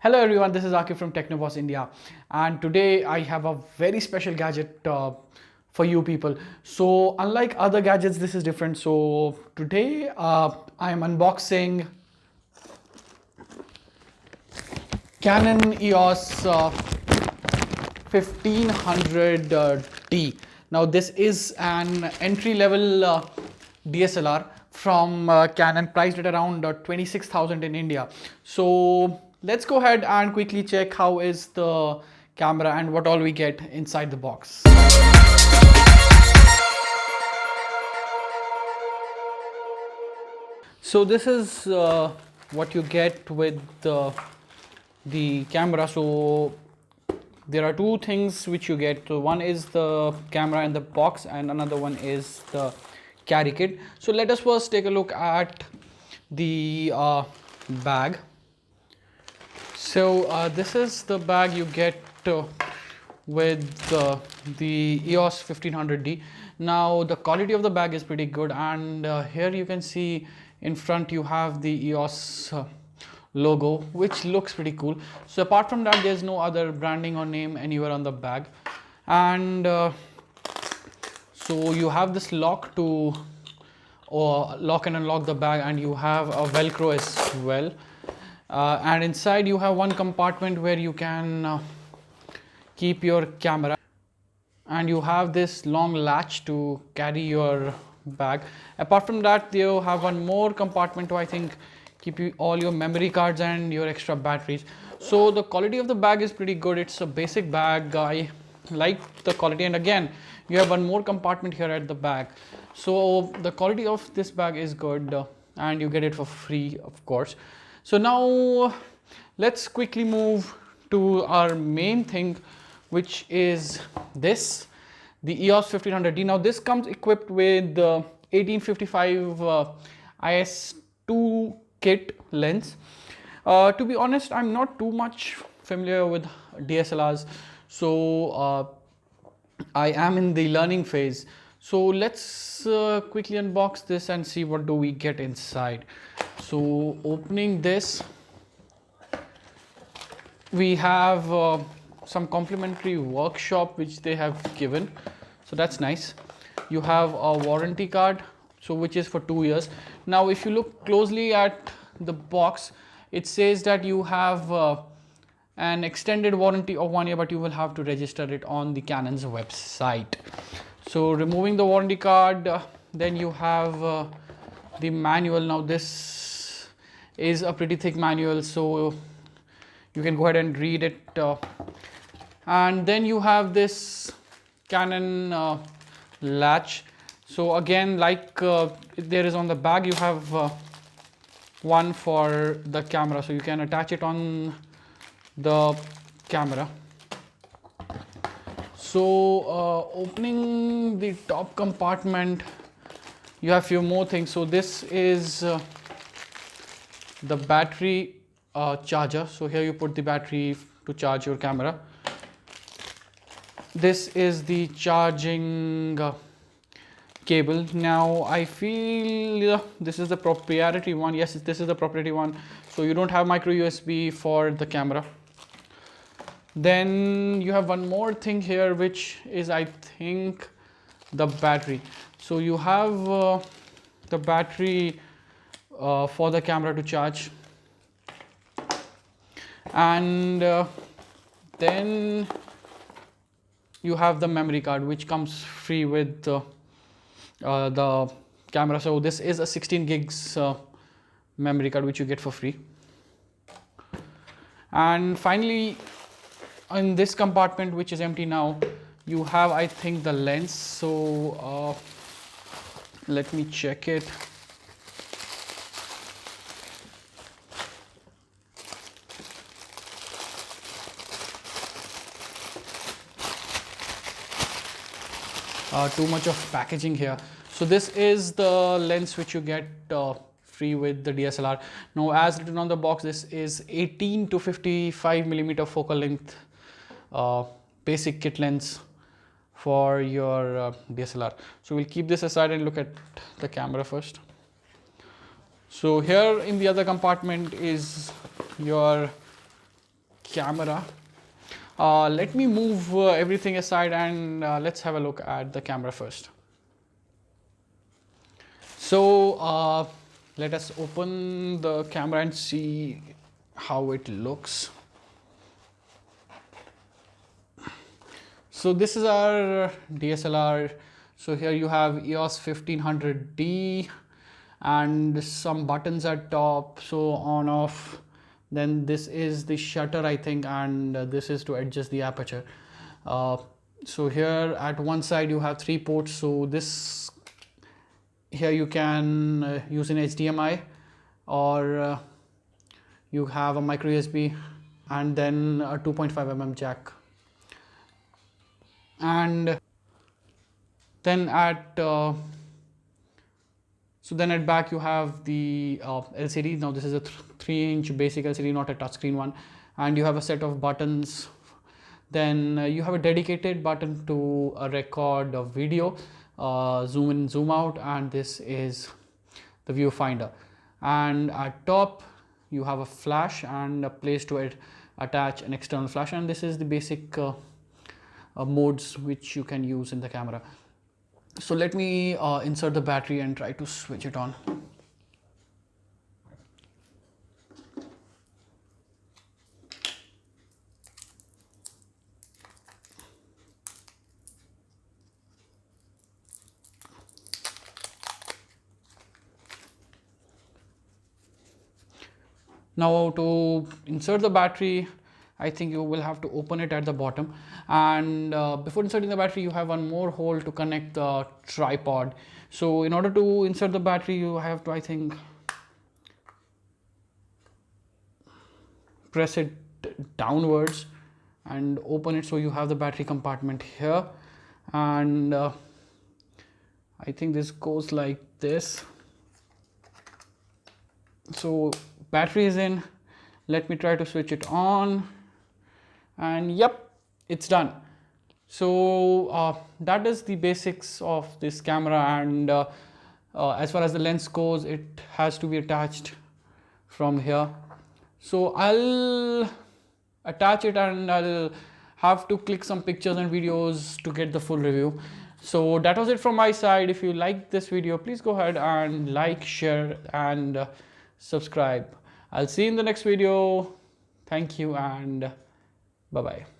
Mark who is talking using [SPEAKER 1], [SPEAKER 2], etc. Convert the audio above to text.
[SPEAKER 1] Hello everyone, this is Akif from Technoboss India, and today I have a very special gadget for you people. So unlike other gadgets, this is different. So today I am unboxing Canon Eos 1500D. Now this is an entry-level DSLR from Canon, priced at around 26,000 in India. So let's go ahead and quickly check how is the camera and what all we get inside the box. So this is what you get with the camera. So there are two things which you get. So one is the camera in the box and another one is the carry kit. So let us first take a look at the bag. So this is the bag you get with the EOS 1500D. Now the quality of the bag is pretty good, and here you can see in front you have the EOS logo, which looks pretty cool. So apart from that, there's no other branding or name anywhere on the bag, and so you have this lock to lock and unlock the bag, and you have a velcro as well, and inside you have one compartment where you can keep your camera, and you have this long latch to carry your bag. Apart from that, you have one more compartment to, I think, keep all your memory cards and your extra batteries. So the quality of the bag is pretty good. It's a basic bag. I like the quality, and again you have one more compartment here at the back. So the quality of this bag is good, and you get it for free, of course. So now let's quickly move to our main thing, which is this, the EOS 1500D. Now this comes equipped with 1855 IS2 kit lens. To be honest, I'm not too much familiar with DSLRs, so I am in the learning phase. So let's quickly unbox this and see what do we get inside. So opening this, we have some complimentary workshop which they have given, so that's nice. You have a warranty card, so which is for 2 years. Now if you look closely at the box, it says that you have an extended warranty of 1 year, but you will have to register it on the Canon's website. So removing the warranty card, then you have the manual. Now this is a pretty thick manual, so you can go ahead and read it, and then you have this Canon latch. So again, like there is on the bag, you have one for the camera, so you can attach it on the camera. So opening the top compartment, you have few more things. So this is the battery charger. So here you put the battery to charge your camera. This is the charging cable. Now I feel this is the proprietary one. Yes, this is the proprietary one, so you don't have micro USB for the camera. Then you have one more thing here, which is, I think, the battery. So you have the battery for the camera to charge, and then you have the memory card, which comes free with the camera. So this is a 16 gigs memory card which you get for free. And finally, in this compartment, which is empty now, you have, I think, the lens. So let me check it. Too much of packaging here. So this is the lens which you get free with the DSLR. Now, as written on the box, this is 18 to 55 millimeter focal length basic kit lens for your DSLR. So we'll keep this aside and look at the camera first. So here in the other compartment is your camera. Let me move everything aside and let's have a look at the camera first. So let us open the camera and see how it looks. So this is our DSLR. So here you have Eos1500D and some buttons at top, so on off. Then this is the shutter, I think, and this is to adjust the aperture. So here at one side you have 3 ports. So this here you can use an HDMI, or you have a micro USB, and then a 2.5 mm jack. And then at back you have the LCD. Now this is a 3-inch basic LCD, not a touchscreen one, and you have a set of buttons. Then you have a dedicated button to record a video, zoom in, zoom out, and this is the viewfinder. And at top you have a flash and a place to attach an external flash, and this is the basic modes which you can use in the camera. So let me insert the battery and try to switch it on. Now to insert the battery, I think you will have to open it at the bottom, and before inserting the battery you have one more hole to connect the tripod. So in order to insert the battery you have to, I think, press it downwards and open it, so you have the battery compartment here, and I think this goes like this. So battery is in. Let me try to switch it on, and yep, it's done. So that is the basics of this camera, and as far as the lens goes, it has to be attached from here. So I'll attach it and I'll have to click some pictures and videos to get the full review. So that was it from my side. If you like this video, please go ahead and like, share, and subscribe. I'll see you in the next video. Thank you, and bye bye.